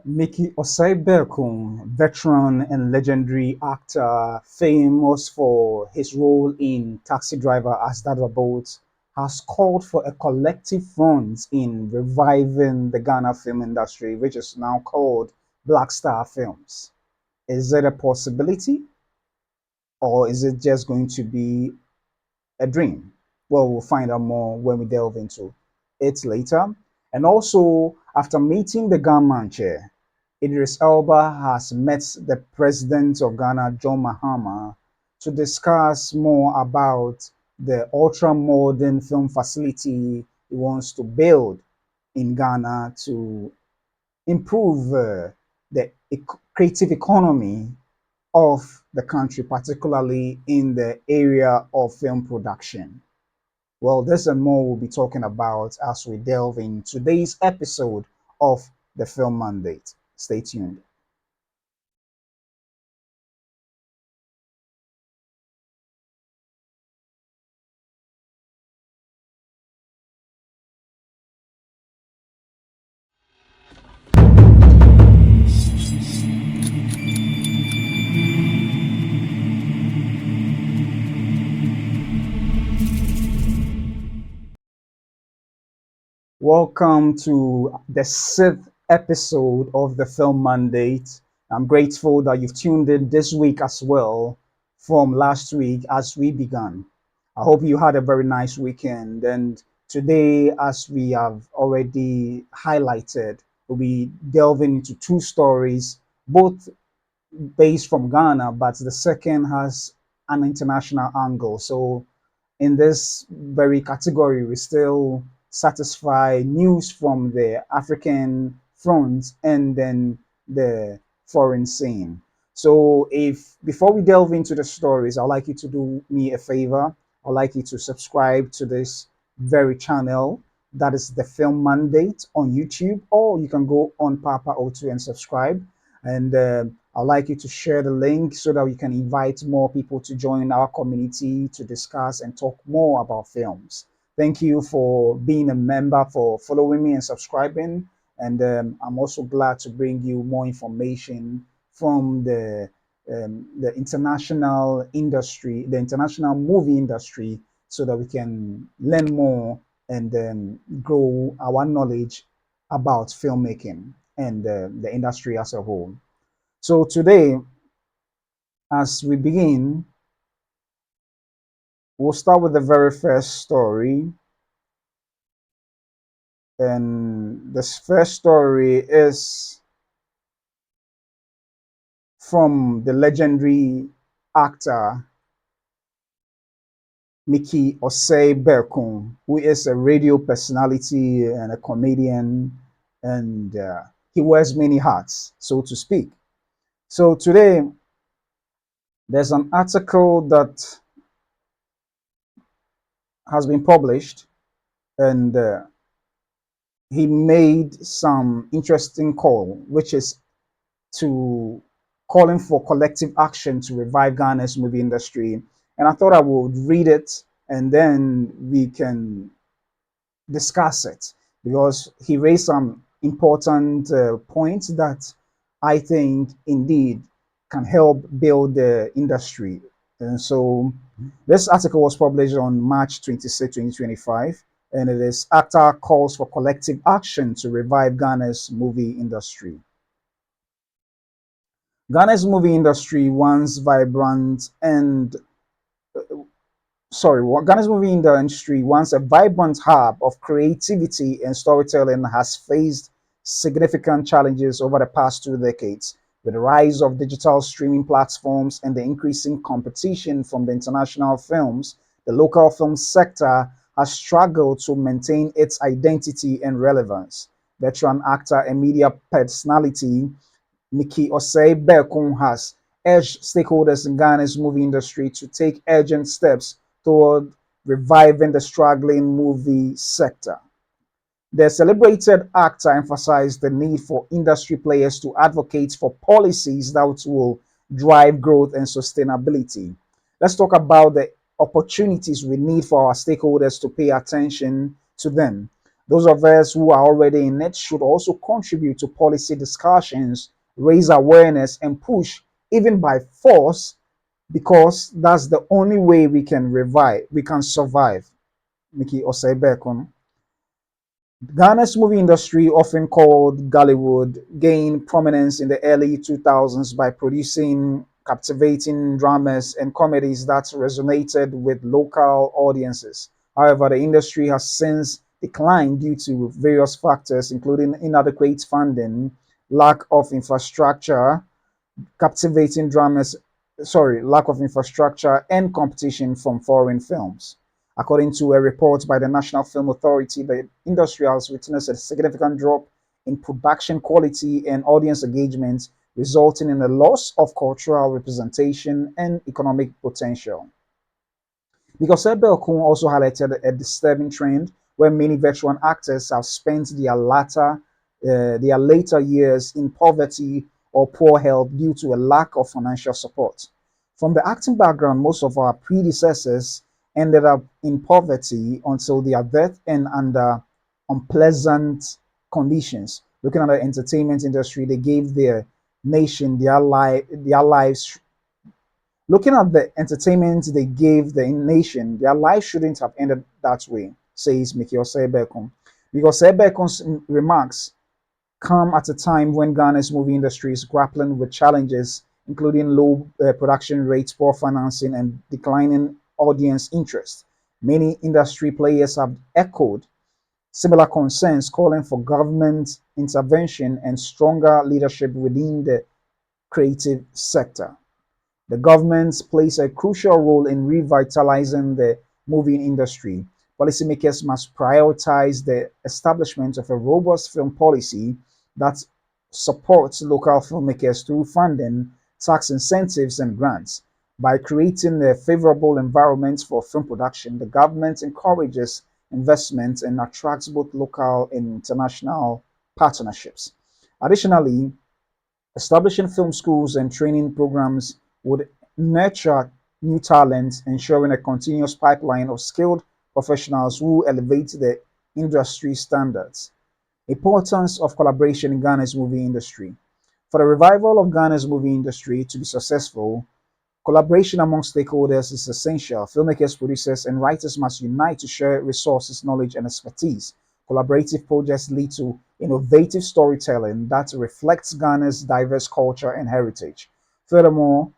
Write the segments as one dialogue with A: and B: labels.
A: Mikki Osei Berko, veteran and legendary actor famous for his role in Taxi Driver as Dada Boat, has called for a collective front in reviving the Ghana film industry, which is now called Blackstar Films. Is it a possibility, or is it just going to be a dream? Well, we'll find out more when we delve into it later. And also, after meeting the gunman chair, Idris Elba has met the president of Ghana, John Mahama, to discuss more about the ultra modern film facility he wants to build in Ghana to improve the creative economy of the country, particularly in the area of film production. Well, this and more we'll be talking about as we delve in today's episode of the Film Mandate. Stay tuned. Welcome to the sixth episode of the Film Mandate. I'm grateful that you've tuned in this week as well from last week as we began. I hope you had a very nice weekend. And today, as we have already highlighted, we'll be delving into two stories, both based from Ghana, but the second has an international angle. So in this very category, we still satisfy news from the African front and then the foreign scene. So, if before we delve into the stories, I'd like you to do me a favor. I'd like you to subscribe to this very channel. That is the Film Mandate on YouTube, or you can go on Papa O2 and subscribe. And I'd like you to share the link so that we can invite more people to join our community to discuss and talk more about films. Thank you for being a member, for following me and subscribing. And I'm also glad to bring you more information from the international industry, the international movie industry, so that we can learn more and grow our knowledge about filmmaking and the industry as a whole. So today, as we begin, we'll start with the very first story. And this first story is from the legendary actor Mikki Osei Berko, who is a radio personality and a comedian, and he wears many hats, so to speak. So today, there's an article that has been published, and he made some interesting call, which is to calling for collective action to revive Ghana's movie industry. And I thought I would read it and then we can discuss it because he raised some important points that I think indeed can help build the industry. And so this article was published on March 26, 2025, and it is Actor Calls for Collective Action to Revive Ghana's Movie Industry. Ghana's movie industry once vibrant and Ghana's movie industry once a vibrant hub of creativity and storytelling has faced significant challenges over the past 2 decades. With the rise of digital streaming platforms and the increasing competition from the international films, the local film sector has struggled to maintain its identity and relevance. Veteran actor and media personality Mikki Osei Berko has urged stakeholders in Ghana's movie industry to take urgent steps toward reviving the struggling movie sector. The celebrated actor emphasized the need for industry players to advocate for policies that will drive growth and sustainability. Let's talk about the opportunities we need for our stakeholders to pay attention to them. Those of us who are already in it should also contribute to policy discussions, raise awareness, and push, even by force, because that's the only way we can survive. Mikki Osei Berko. Ghana's movie industry, often called Gollywood, gained prominence in the early 2000s by producing captivating dramas and comedies that resonated with local audiences. However, the industry has since declined due to various factors, including inadequate funding, lack of infrastructure, captivating dramas, lack of infrastructure and competition from foreign films. According to a report by the National Film Authority, the industry has witnessed a significant drop in production quality and audience engagement, resulting in a loss of cultural representation and economic potential. Because Ebelkun also highlighted a disturbing trend where many veteran actors have spent their later years in poverty or poor health due to a lack of financial support. From the acting background, most of our predecessors ended up in poverty until their death and under unpleasant conditions. Looking at the entertainment industry, they gave their nation their lives. Looking at the entertainment they gave the nation, their life shouldn't have ended that way, says Mikki Osei Berko. Because Bekon's remarks come at a time when Ghana's movie industry is grappling with challenges, including low production rates, poor financing, and declining audience interest. Many industry players have echoed similar concerns, calling for government intervention and stronger leadership within the creative sector. The government plays a crucial role in revitalizing the movie industry. Policymakers must prioritize the establishment of a robust film policy that supports local filmmakers through funding, tax incentives, and grants. By creating a favorable environment for film production, the government encourages investment and attracts both local and international partnerships. Additionally, establishing film schools and training programs would nurture new talent, ensuring a continuous pipeline of skilled professionals who elevate the industry standards. Importance of collaboration in Ghana's movie industry. For the revival of Ghana's movie industry to be successful, collaboration among stakeholders is essential. Filmmakers, producers, and writers must unite to share resources, knowledge, and expertise. Collaborative projects lead to innovative storytelling that reflects Ghana's diverse culture and heritage. Furthermore,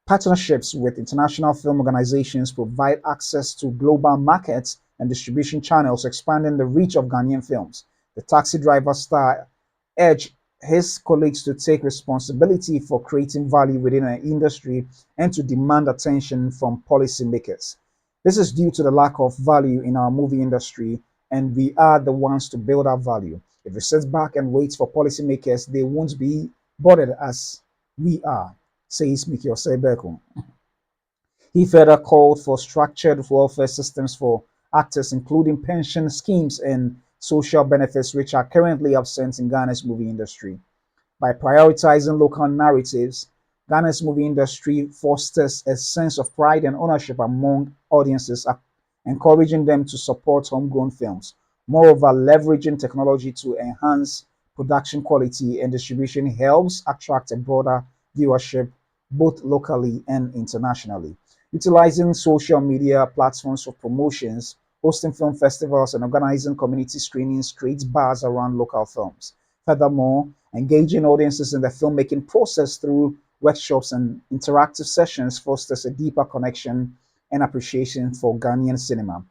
A: partnerships with international film organizations provide access to global markets and distribution channels, expanding the reach of Ghanaian films. The taxi driver star urged his colleagues to take responsibility for creating value within an industry and to demand attention from policymakers. This is due to the lack of value in our movie industry, and we are the ones to build our value. If we sit back and wait for policymakers, they won't be bothered as we are, says Mikki Osei Berko. He further called for structured welfare systems for actors, including pension schemes and social benefits, which are currently absent in Ghana's movie industry. By prioritizing local narratives, Ghana's movie industry fosters a sense of pride and ownership among audiences, encouraging them to support homegrown films. Moreover, leveraging technology to enhance production quality and distribution helps attract a broader viewership both locally and internationally. Utilizing social media platforms for promotions, hosting film festivals, and organizing community screenings creates buzz around local films. Furthermore, engaging audiences in the filmmaking process through workshops and interactive sessions fosters a deeper connection and appreciation for Ghanaian cinema.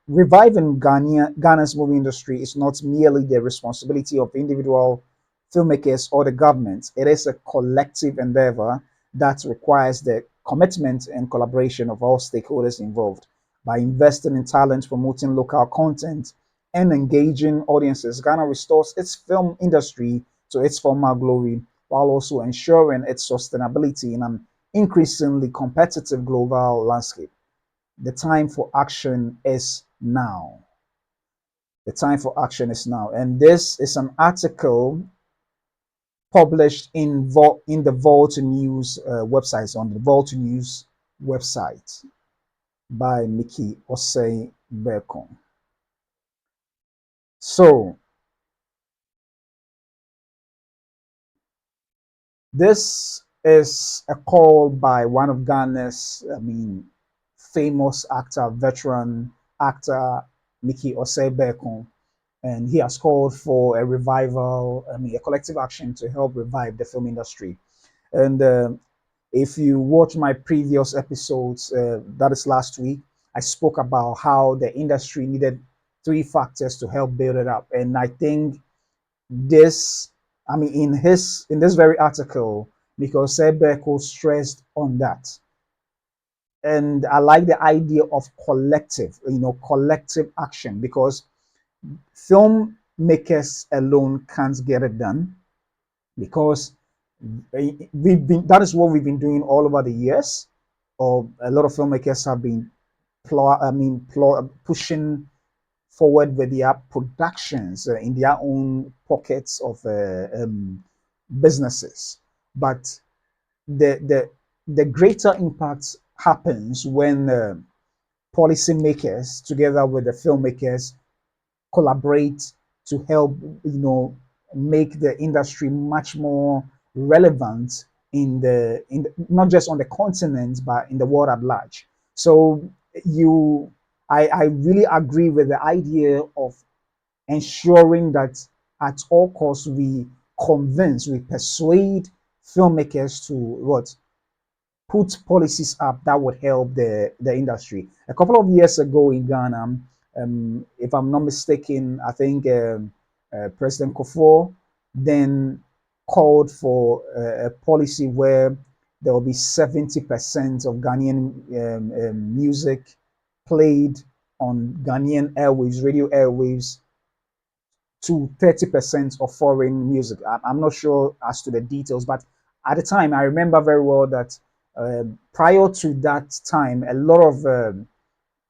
A: Reviving Ghana's movie industry is not merely the responsibility of individual filmmakers or the government. It is a collective endeavor that requires the commitment and collaboration of all stakeholders involved. By investing in talent, promoting local content, and engaging audiences, Ghana restores its film industry to its former glory while also ensuring its sustainability in an increasingly competitive global landscape. The time for action is now. The time for action is now. And this is an article published in the Vault News website, on the Vault News website by Mikki Osei Berko. So this is a call by one of Ghana's, famous actor, veteran actor, Mikki Osei Berko, and he has called for a revival, a collective action to help revive the film industry. And if you watch my previous episodes, that is last week, I spoke about how the industry needed three factors to help build it up. And I think this, in this very article, because Sebeko stressed on that. And I like the idea of collective action, because filmmakers alone can't get it done, because we've been that is what we've been doing all over the years. Or a lot of filmmakers have been pushing forward with their productions in their own pockets of businesses. But the the greater impact happens when policymakers, together with the filmmakers, collaborate to help, make the industry much more relevant not just on the continent but in the world at large. So you I really agree with the idea of ensuring that at all costs we persuade filmmakers to what put policies up that would help the industry. A couple of years ago in Ghana, if I'm not mistaken, I think President Kofo then called for a policy where there will be 70% of Ghanaian music played on Ghanaian airwaves, radio airwaves, to 30% of foreign music. I'm not sure as to the details, but at the time, I remember very well that prior to that time, a lot of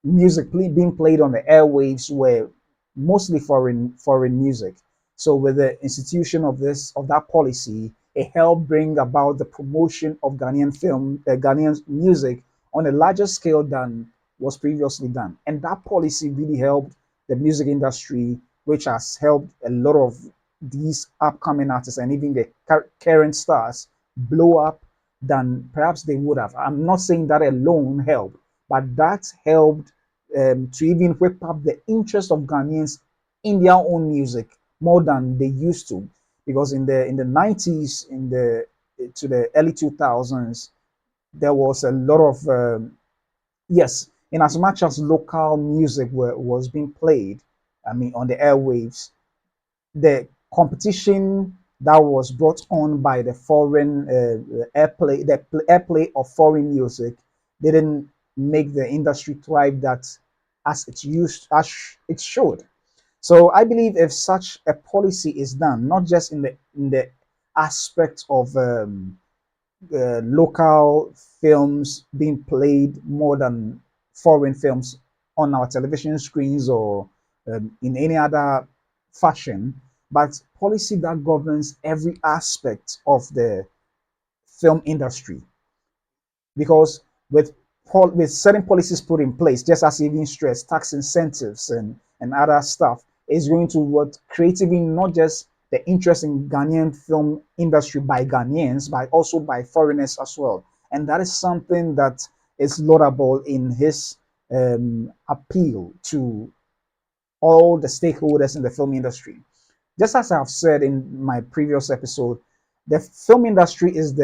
A: being played on the airwaves were mostly foreign music. So with the institution of that policy, it helped bring about the promotion of Ghanaian music on a larger scale than was previously done. And that policy really helped the music industry, which has helped a lot of these upcoming artists and even the current stars blow up than perhaps they would have. I'm not saying that alone helped, but that helped to even whip up the interest of Ghanaians in their own music more than they used to. Because in the 90s, in the to the early 2000s, there was a lot of yes, in as much as local music was being played, on the airwaves, the competition that was brought on by the foreign airplay of foreign music didn't make the industry thrive that as it should. So I believe if such a policy is done, not just in the aspect of local films being played more than foreign films on our television screens or in any other fashion, but policy that governs every aspect of the film industry. Because with certain policies put in place, just as even stress, tax incentives and other stuff is going to what creating not just the interest in Ghanaian film industry by Ghanaians, but also by foreigners as well. And that is something that is laudable in his appeal to all the stakeholders in the film industry. Just as I've said in my previous episode, the film industry is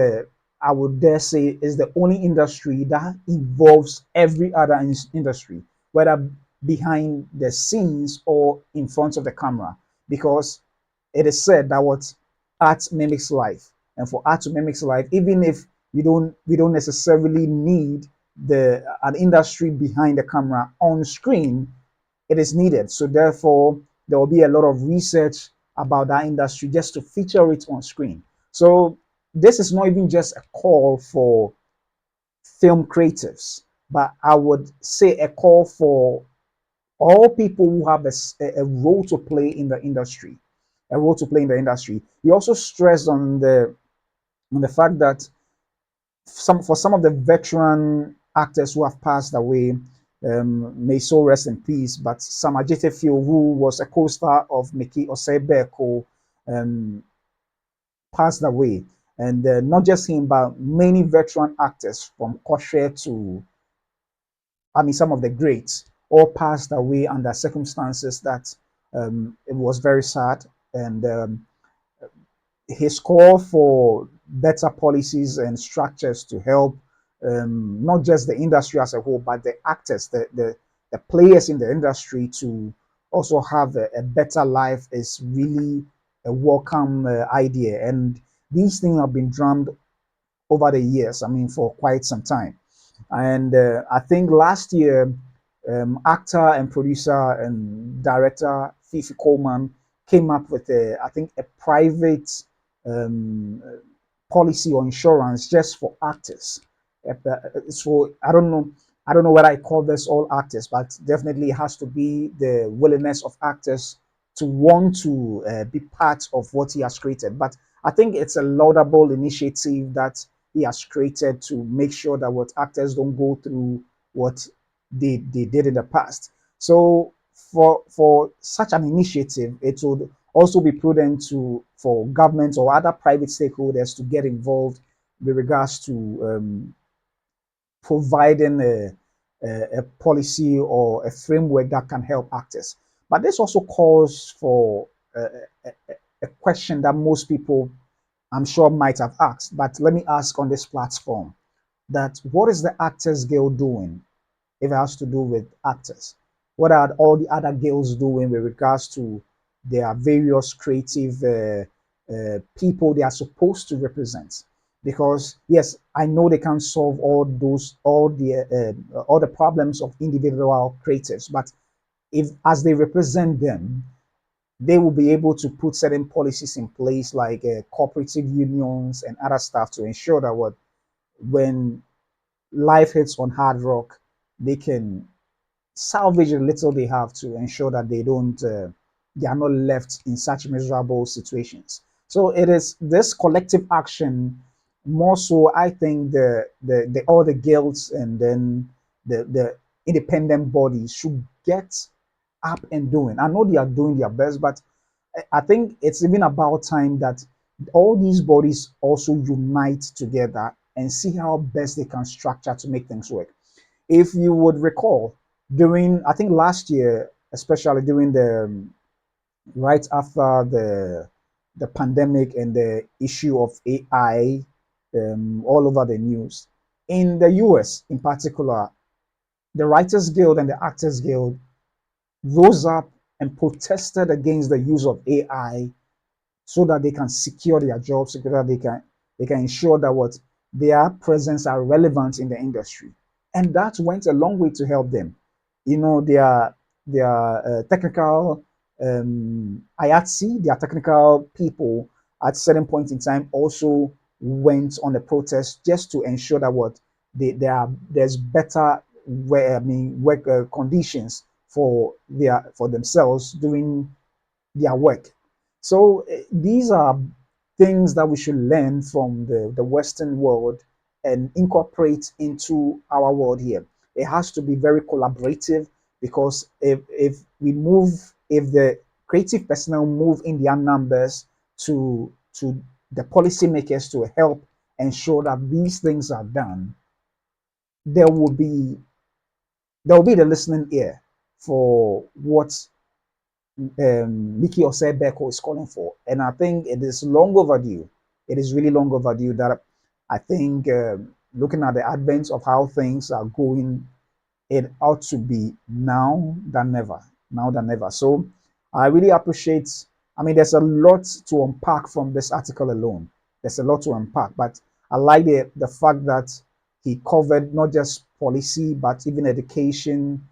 A: I would dare say, is the only industry that involves every other industry, whether behind the scenes or in front of the camera, because it is said that what art mimics life, and for art to mimic life, even if we don't necessarily need the an industry behind the camera on screen, it is needed. So therefore, there will be a lot of research about that industry just to feature it on screen. So this is not even just a call for film creatives, but I would say a call for all people who have a role to play in the industry, a role to play in the industry. He also stressed on the fact that some of the veteran actors who have passed away, may so rest in peace. But Sam Ajitefio, who was a co-star of Mikki Osei Berko, um, passed away. And not just him, but many veteran actors from Kosher to, I mean, some of the greats all passed away under circumstances that it was very sad. And his call for better policies and structures to help not just the industry as a whole, but the actors, the players in the industry to also have a better life is really a welcome idea. And these things have been drummed over the years, I mean, for quite some time. And I think last year, actor and producer and director Fifi Coleman came up with I think, a private um, policy or insurance just for actors. So I don't know whether I call this all actors, but definitely it has to be the willingness of actors to want to be part of what he has created. But I think it's a laudable initiative that he has created to make sure that what actors don't go through what they did in the past. So for such an initiative, it would also be prudent to for governments or other private stakeholders to get involved with regards to providing a policy or a framework that can help actors. But this also calls for a question that most people, I'm sure, might have asked. But let me ask on this platform that what is the Actors Guild doing if it has to do with actors? What are all the other guilds doing with regards to their various creative people they are supposed to represent? Because yes, I know they can't solve all the problems of individual creatives, but if as they represent them, they will be able to put certain policies in place like cooperative unions and other stuff to ensure that what when life hits on hard rock, they can salvage the little they have to ensure that they are not left in such miserable situations. So it is this collective action more so. I think the all the guilds and then the independent bodies should get up and doing. I know they are doing their best, but I think it's even about time that all these bodies also unite together and see how best they can structure to make things work. If you would recall, during I think last year, especially during the right after the pandemic and the issue of AI all over the news, in the US in particular, the Writers Guild and the Actors Guild rose up and protested against the use of AI so that they can secure their jobs, so that they can ensure that what their presence are relevant in the industry, and that went a long way to help them. You know, their technical IATSE, their technical people at certain point in time also went on a protest just to ensure that what there's better work conditions for themselves doing their work. So these are things that we should learn from the Western world and incorporate into our world here. It has to be very collaborative because if the creative personnel move in their numbers to the policymakers to help ensure that these things are done, there will be there will be the listening ear for what Mikki Osei Berko is calling for. And I think it is long overdue. It is really long overdue that I think looking at the advent of how things are going, it ought to be now than never. Now than never. So I really appreciate, I mean, there's a lot to unpack from this article alone. There's a lot to unpack, but I like the fact that he covered not just policy, but even education,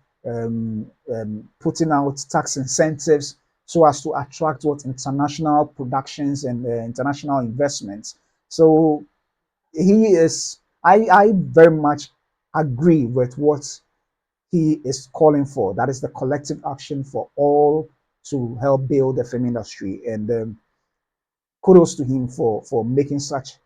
A: putting out tax incentives so as to attract what international productions and international investments. So he is, I very much agree with what he is calling for. That is the collective action for all to help build the film industry. And kudos to him for making such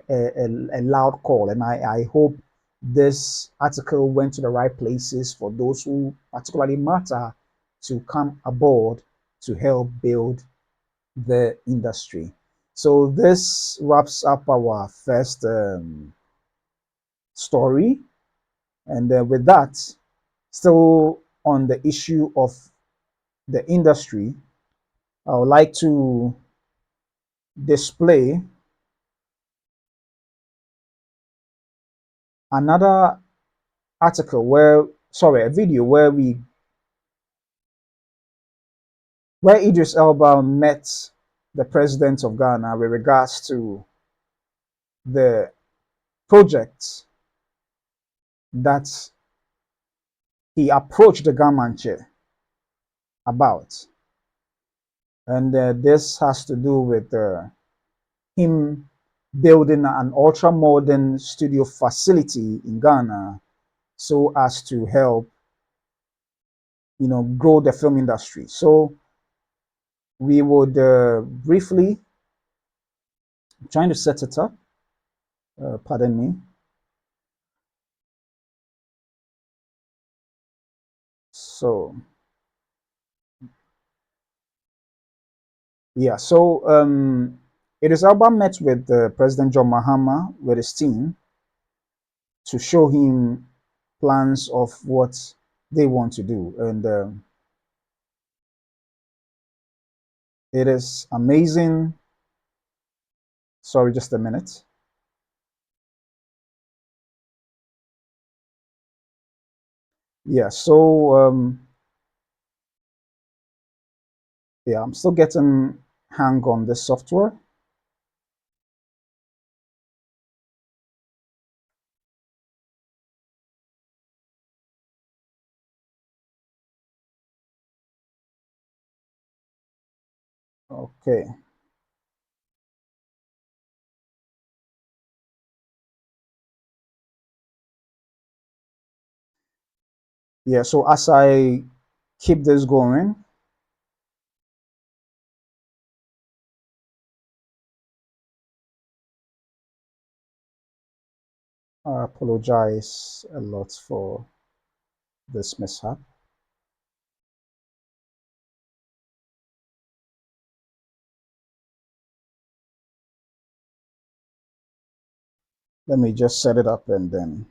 A: a loud call. And I hope this article went to the right places for those who particularly matter to come aboard to help build the industry. So this wraps up our first story. And with that, still on the issue of the industry, I would like to display another article where, sorry, a video where Idris Elba met the president of Ghana with regards to the project that he approached the Gamanche about. And this has to do with him building an ultra modern studio facility in Ghana so as to help, grow the film industry. So we would briefly, trying to set it up, pardon me. So, yeah, so Idris Elba met with President John Mahama with his team to show him plans of what they want to do. And it is amazing. Sorry, just a minute. Yeah, so yeah, I'm still getting hang on this software. Okay. Yeah, so as I keep this going, I apologize a lot for this mishap. Let me just set it up and then.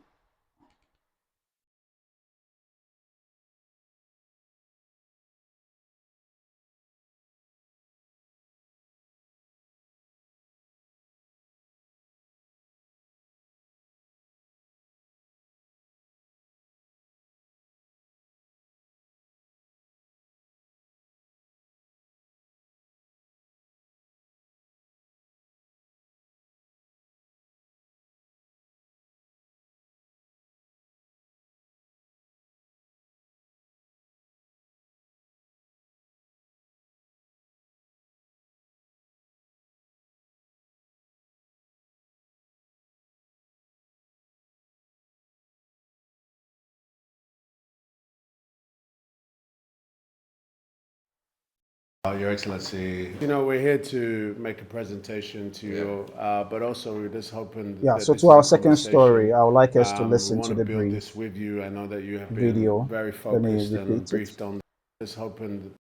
B: Your Excellency, we're here to make a presentation to you, but also we're just hoping
A: Yeah,
B: that
A: so
B: this
A: to
B: is a
A: our second story,
B: conversation.
A: I would like us to
B: We
A: listen
B: want
A: to
B: to
A: the
B: build
A: brief
B: this with you. I know that you have been
A: video.
B: very
A: Let me
B: focused and
A: repeat it.
B: briefed on this. Hoping,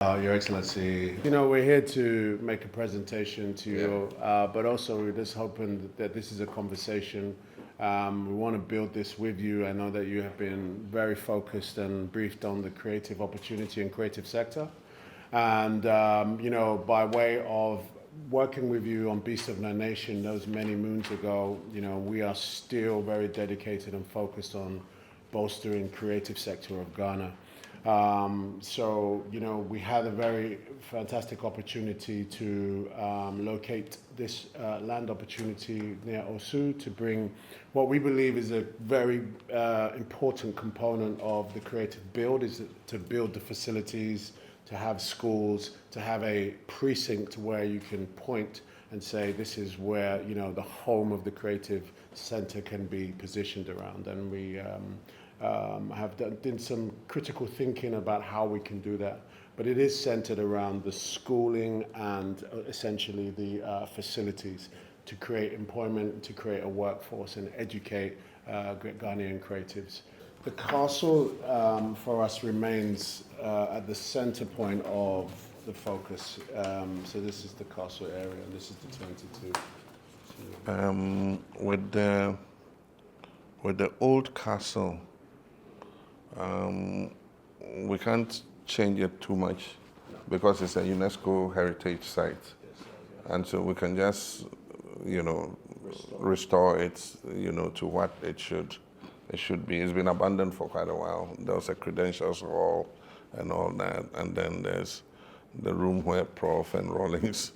B: Your Excellency, we're here to make a presentation to you, but also we're just hoping that this is a conversation. We want to build this with you. I know that you have been very focused and briefed on the creative opportunity and creative sector. And, by way of working with you on Beast of No Nation those many moons ago, we are still very dedicated and focused on bolstering creative sector of Ghana. We had a very fantastic opportunity to locate this land opportunity near Osu to bring what we believe is a very important component of the creative build, is to build the facilities, to have schools, to have a precinct where you can point and say this is where the home of the creative center can be positioned around. And we have done some critical thinking about how we can do that. But it is centered around the schooling and essentially the facilities to create employment, to create a workforce and educate Ghanaian creatives. The castle for us remains at the center point of the focus. So this is the castle area, and this is the 22.
C: With the old castle, we can't change it too much because it's a UNESCO heritage site, and so we can just, restore it, to what it should be. It's been abandoned for quite a while. There was a credentials hall and all that, and then there's the room where Prof and Rawlings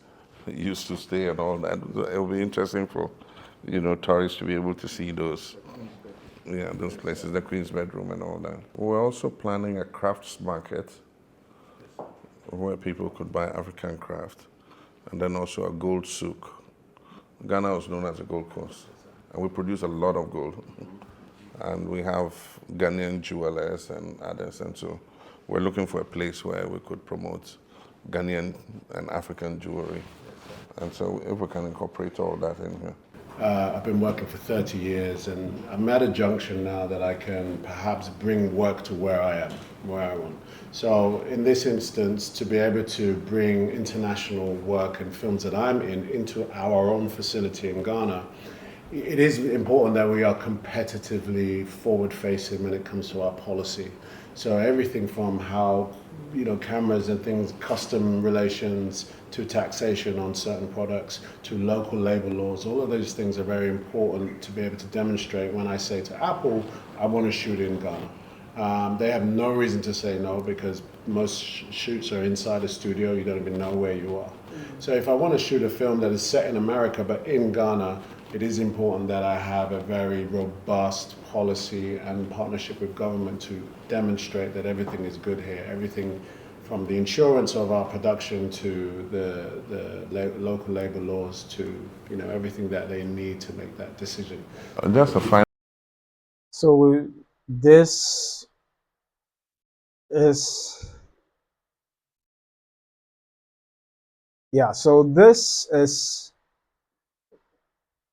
C: used to stay and all that. It'll be interesting for, tourists to be able to see those places, the Queen's bedroom and all that. We're also planning a crafts market where people could buy African craft, and then also a gold souk. Ghana was known as a gold coast, and we produce a lot of gold. And we have Ghanaian jewelers and others, and so we're looking for a place where we could promote Ghanaian and African jewelry. And so if we can incorporate all that in here.
B: I've been working for 30 years, and I'm at a junction now that I can perhaps bring work to where I am, where I want. So in this instance, to be able to bring international work and films that I'm in into our own facility in Ghana, it is important that we are competitively forward-facing when it comes to our policy. So everything from how, cameras and things, custom relations, to taxation on certain products, to local labor laws, all of those things are very important to be able to demonstrate. When I say to Apple, I want to shoot in Ghana, they have no reason to say no, because most shoots are inside a studio. You don't even know where you are. So if I want to shoot a film that is set in America but in Ghana, it is important that I have a very robust policy and partnership with government to demonstrate that everything is good here. Everything from the insurance of our production to the local labor laws to everything that they need to make that decision.
C: Just a final.
A: So this is so this is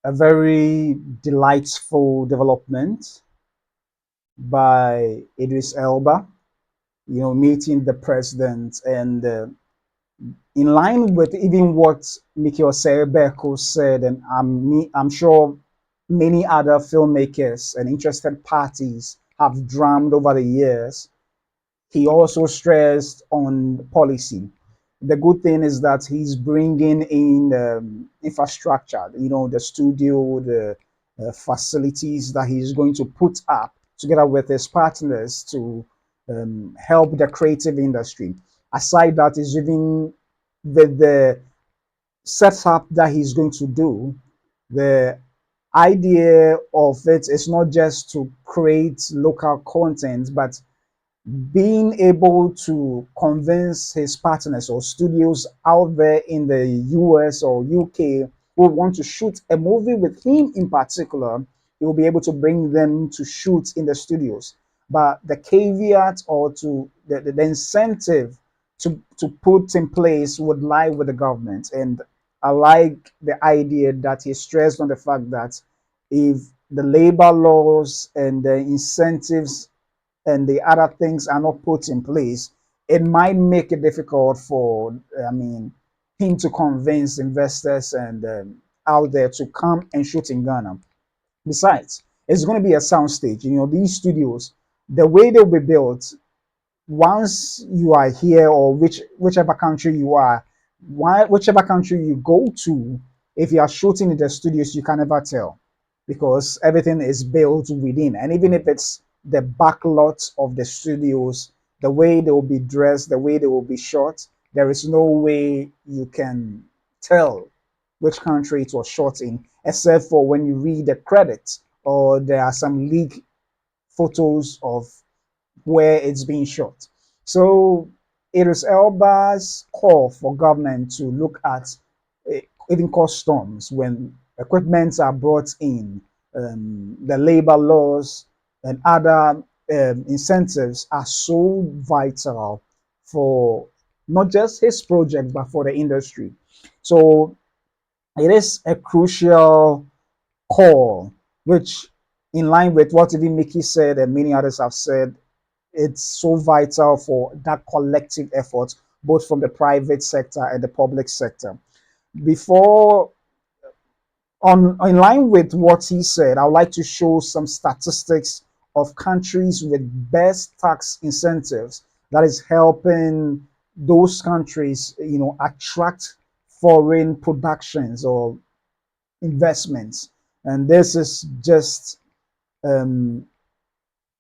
A: a very delightful development by Idris Elba, meeting the president, and in line with even what Mikki Osei Berko said, and I'm sure many other filmmakers and interested parties have drummed over the years, he also stressed on policy. The good thing is that he's bringing in infrastructure, the studio, the facilities that he's going to put up together with his partners to help the creative industry. Aside that, is even the setup that he's going to do. The idea of it is not just to create local content, but being able to convince his partners or studios out there in the US or UK who want to shoot a movie with him in particular, he will be able to bring them to shoot in the studios. But the caveat or to the incentive to put in place would lie with the government. And I like the idea that he stressed on the fact that if the labor laws and the incentives and the other things are not put in place, it might make it difficult for, him to convince investors and out there to come and shoot in Ghana. Besides, it's going to be a soundstage. These studios, the way they'll be built, once you are here or whichever country you are, whichever country you go to, if you are shooting in the studios, you can never tell because everything is built within. And even if it's the back lot of the studios, the way they will be dressed, the way they will be shot, there is no way you can tell which country it was shot in, except for when you read the credits or there are some leaked photos of where it's being shot. So it is Elba's call for government to look at even customs when equipments are brought in, the labor laws and other incentives are so vital for not just his project but for the industry. So it is a crucial call, which in line with what even Mikki said and many others have said, it's so vital for that collective effort, both from the private sector and the public sector. Before, on in line with what he said, I would like to show some statistics of countries with best tax incentives that is helping those countries, attract foreign productions or investments. And this is just um,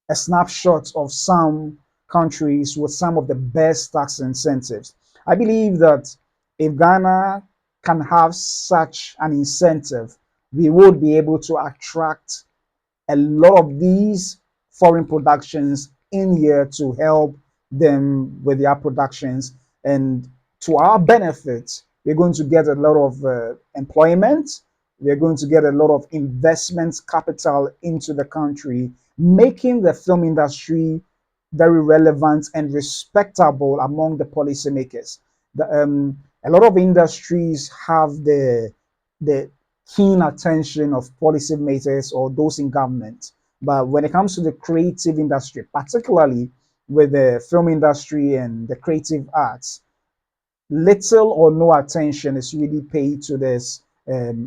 A: a snapshot of some countries with some of the best tax incentives. I believe that if Ghana can have such an incentive, we would be able to attract a lot of these foreign productions in here to help them with their productions. And to our benefit, we're going to get a lot of employment. We're going to get a lot of investment capital into the country, making the film industry very relevant and respectable among the policymakers. A lot of industries have the keen attention of policymakers or those in government. But when it comes to the creative industry, particularly with the film industry and the creative arts, little or no attention is really paid to this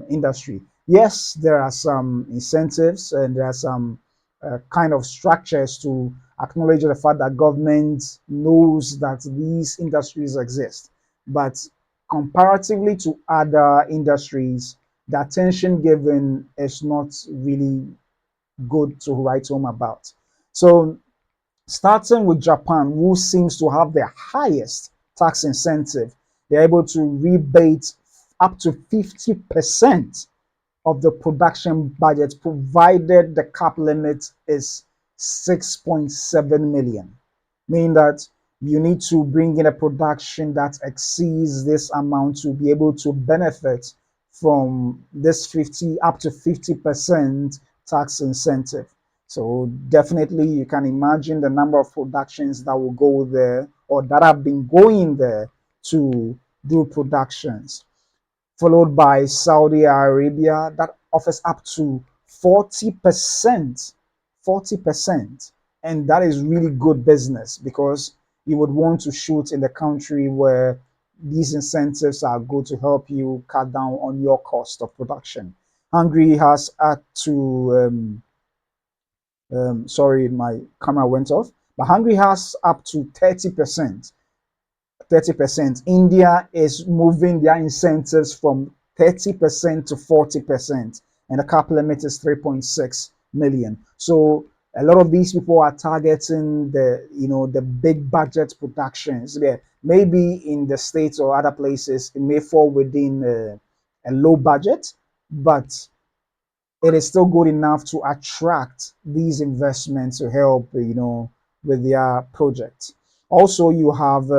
A: industry. Yes, there are some incentives and there are some kind of structures to acknowledge the fact that government knows that these industries exist. But comparatively to other industries, the attention given is not really good to write home about. So starting with Japan, who seems to have the highest tax incentive, they're able to rebate up to 50% of the production budget, provided the cap limit is 6.7 million, meaning that you need to bring in a production that exceeds this amount to be able to benefit from this 50 up to 50% tax incentive. So definitely you can imagine the number of productions that will go there or that have been going there to do productions, followed by Saudi Arabia that offers up to 40%. 40%. And that is really good business because you would want to shoot in the country where these incentives are good to help you cut down on your cost of production. Hungary has had to, sorry, my camera went off, but Hungary has up to 30%. 30%. India is moving their incentives from 30% to 40%, and the cap limit is 3.6 million. So a lot of these people are targeting the big budget productions. Yeah, maybe in the states or other places it may fall within a low budget, but it is still good enough to attract these investments to help with their projects. Also, you have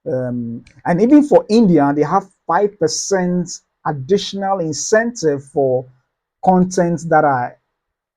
A: and even for India, they have 5% additional incentive for content that are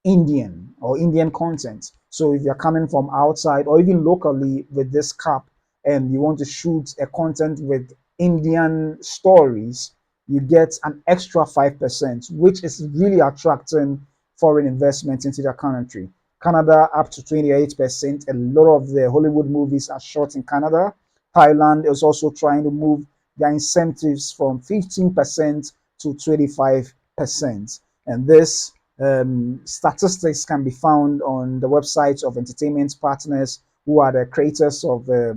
A: Indian or Indian content. So if you're coming from outside or even locally with this cap and you want to shoot a content with Indian stories, you get an extra 5%, which is really attracting foreign investment into the country. Canada up to 28%. A lot of the Hollywood movies are shot in Canada. Thailand is also trying to move their incentives from 15% to 25%. And this statistics can be found on the websites of entertainment partners who are the creators of the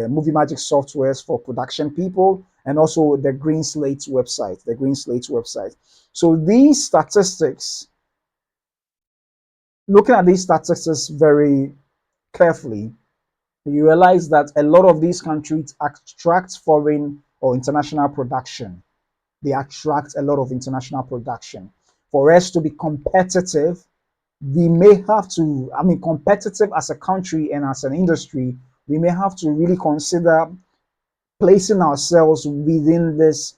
A: movie magic softwares for production people, and also the Green Slate website. The Green Slate website. So these statistics, looking at these statistics very carefully, you realize that a lot of these countries attract foreign or international production. They attract a lot of international production. For us to be competitive, we may have to, competitive as a country and as an industry, we may have to really consider placing ourselves within this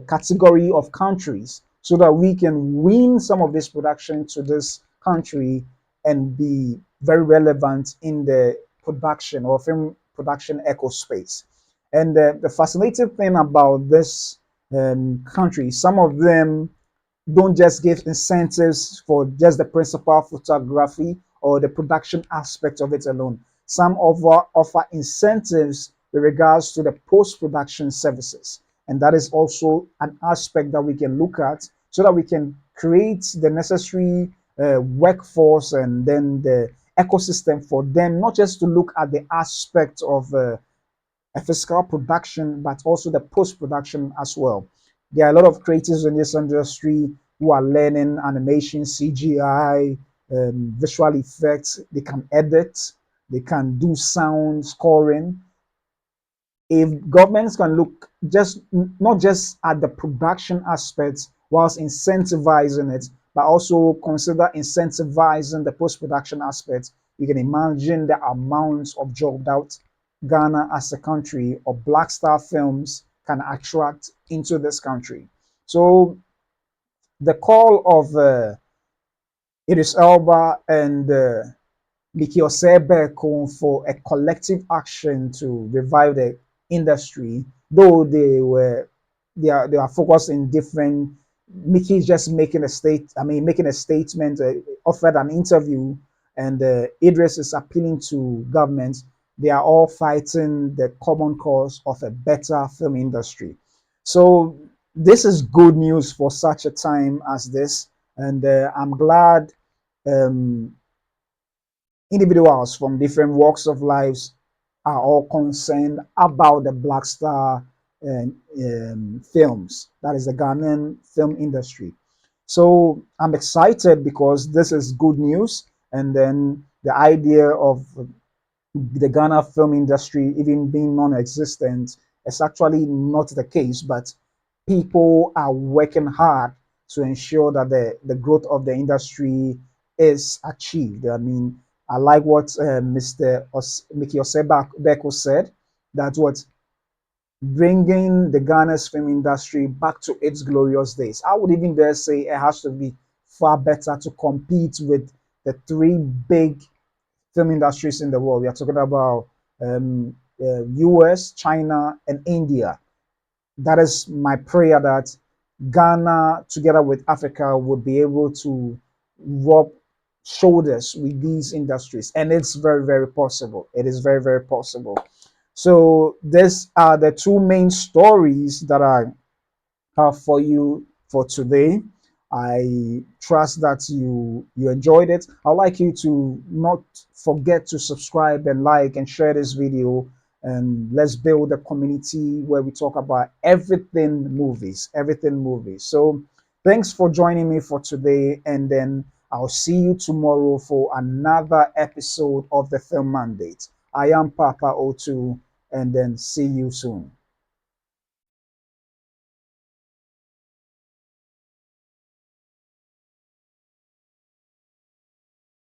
A: category of countries so that we can win some of this production to this country and be very relevant in the production or film production eco space. And the fascinating thing about this country, some of them don't just give incentives for just the principal photography or the production aspect of it alone. Some offer incentives with regards to the post-production services. And that is also an aspect that we can look at so that we can create the necessary workforce and then the ecosystem for them, not just to look at the aspect of a physical production, but also the post production as well. There are a lot of creatives in this industry who are learning animation, CGI, visual effects. They can edit, they can do sound scoring. If governments can look just not just at the production aspects whilst incentivizing it, but also consider incentivizing the post-production aspects, you can imagine the amounts of job that Ghana as a country or Blackstar Films can attract into this country. So the call of Idris Elba and Mikki Osei Berko for a collective action to revive the industry, though they are focused in different. Mikki is just making a making a statement, offered an interview, and Idris is appealing to governments. They are all fighting the common cause of a better film industry. So this is good news for such a time as this, and I'm glad um, individuals from different walks of lives are all concerned about the Blackstar films. That is the Ghanaian film industry. So I'm excited because this is good news. And then the idea of the Ghana film industry even being non-existent is actually not the case, but people are working hard to ensure that the growth of the industry is achieved. I mean, I like what Mr. Mikki Osei Berko said, that what bringing the Ghana's film industry back to its glorious days. I would even dare say it has to be far better to compete with the three big film industries in the world. We are talking about US, China, and India. That is my prayer that Ghana, together with Africa, would be able to rub shoulders with these industries. And it's very, very possible. It is very, very possible. So, these are the two main stories that are for you for today. I trust that you enjoyed it. I'd like you to not forget to subscribe and like and share this video, and let's build a community where we talk about everything movies. So thanks for joining me for today, and then I'll see you tomorrow for another episode of the Film Mandate. I am Papa O2, and then see you soon.